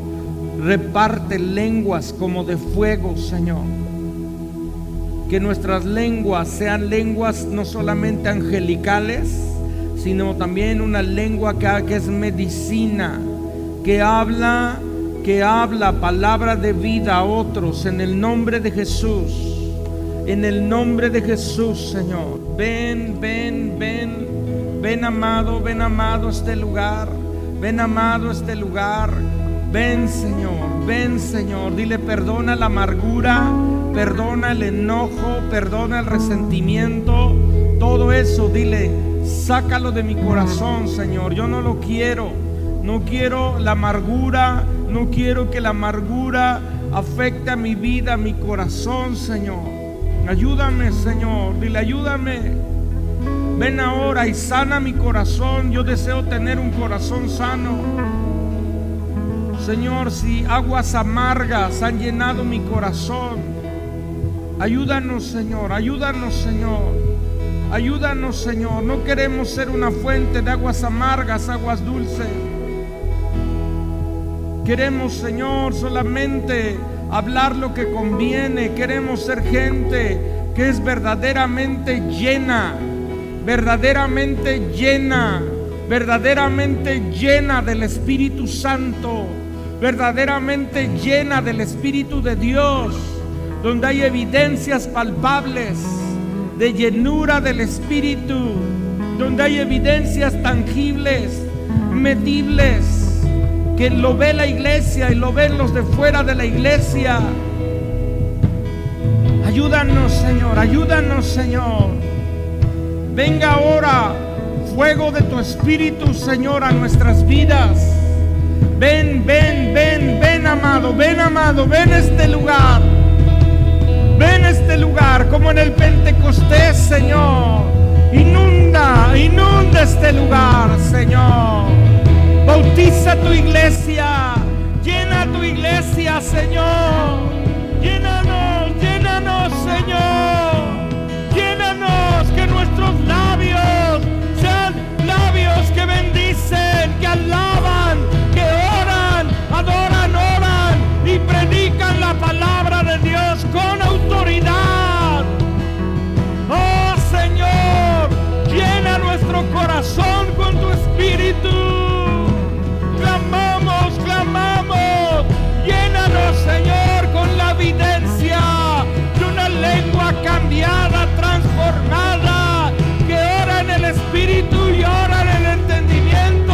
Speaker 1: reparte lenguas como de fuego, Señor. Que nuestras lenguas sean lenguas no solamente angelicales, sino también una lengua que es medicina, que habla palabra de vida a otros, en el nombre de Jesús. En el nombre de Jesús, Señor. Ven amado, a este lugar. Ven, amado, a este lugar. Ven, Señor. Dile, perdona la amargura, perdona el enojo, perdona el resentimiento. Todo eso, dile, sácalo de mi corazón, Señor. Yo no lo quiero. No quiero la amargura. No quiero que la amargura afecte a mi vida, a mi corazón, Señor. Ayúdame, Señor. Dile, ayúdame. Ven ahora y sana mi corazón. Yo deseo tener un corazón sano. Señor, si aguas amargas han llenado mi corazón, ayúdanos, Señor. Ayúdanos, Señor. No queremos ser una fuente de aguas amargas, aguas dulces. Queremos, Señor, solamente hablar lo que conviene. Queremos ser gente que es verdaderamente llena del Espíritu Santo, verdaderamente llena del Espíritu de Dios, donde hay evidencias palpables de llenura del Espíritu, donde hay evidencias tangibles, medibles, que lo ve la iglesia y lo ven los de fuera de la iglesia. Ayúdanos, Señor, ayúdanos, Señor. Venga ahora fuego de tu Espíritu, Señor, a nuestras vidas. Ven, ven, ven, ven, amado, ven, amado, ven a este lugar. Ven a este lugar como en el Pentecostés, Señor. Inunda, inunda este lugar, Señor. Bautiza tu iglesia, llena tu iglesia, Señor. Llénanos, llénanos, Señor. Llénanos, que nuestros labios sean labios que bendicen, que alaban, que oran, adoran, oran y predican la palabra de Dios con autoridad. Oh Señor, llena nuestro corazón con tu Espíritu. Clamamos, clamamos. Llénanos, Señor, con la evidencia de una lengua cambiada, transformada, que ora en el Espíritu y ora en el entendimiento,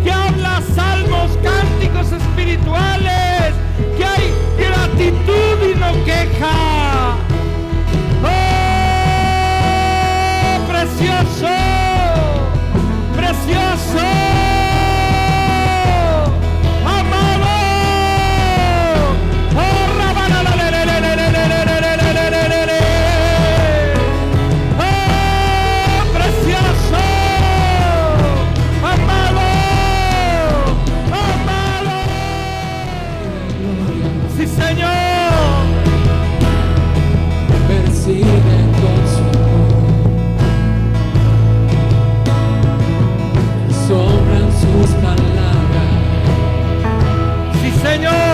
Speaker 1: que habla salmos, cánticos espirituales, que hay gratitud y no queja. ¡Oh, precioso! ¡Precioso! Señor.